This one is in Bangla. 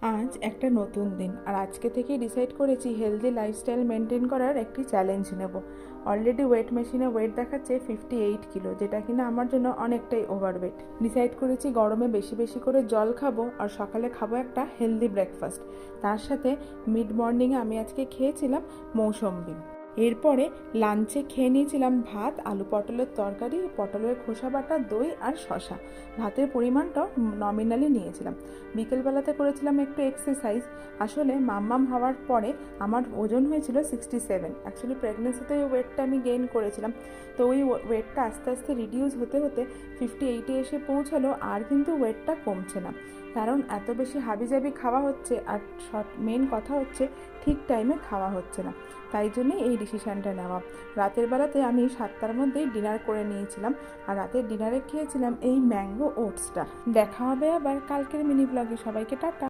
আজ একটা নতুন দিন, আর আজকে থেকেই ডিসাইড করেছি হেলদি লাইফস্টাইল মেনটেন করার একটি চ্যালেঞ্জ নেব। অলরেডি ওয়েট মেশিনে ওয়েট দেখাচ্ছে 58 কিলো, যেটা কিনা আমার জন্য অনেকটাই ওভারওয়েট। ডিসাইড করেছি গরমে বেশি বেশি করে জল খাবো, আর সকালে খাবো একটা হেলদি ব্রেকফাস্ট। তার সাথে মিড মর্নিংয়ে আমি আজকে খেয়েছিলাম মৌসম্বি। এরপরে লাঞ্চে খেয়ে নিয়েছিলাম ভাত, আলু পটলের তরকারি, পটলের খোসা বাটা, দই আর শশা। ভাতের পরিমাণটাও নমিনালি নিয়েছিলাম। বিকেলবেলাতে করেছিলাম একটু এক্সারসাইজ। আসলে মাম্মাম হওয়ার পরে আমার ওজন হয়েছিল 67। অ্যাকচুয়ালি প্রেগনেন্সিতে ওই ওয়েটটা আমি গেইন করেছিলাম। তো ওই ওয়েটটা আস্তে আস্তে রিডিউস হতে হতে 58-এ এসে পৌঁছালো, আর কিন্তু ওয়েটটা কমছে না। কারণ এত বেশি হাবিজাবি খাওয়া হচ্ছে, আর মেন কথা হচ্ছে ঠিক টাইমে খাওয়া হচ্ছে না। তাই জন্যই এই ডিসিশানটা নেওয়া। রাতের বেলাতে আমি 7টার মধ্যেই ডিনার করে নিয়েছিলাম, আর রাতের ডিনারে খেয়েছিলাম এই ম্যাঙ্গো ওটসটা। দেখা হবে আবার কালকের মিনি ব্লগে। সবাইকে টাটা।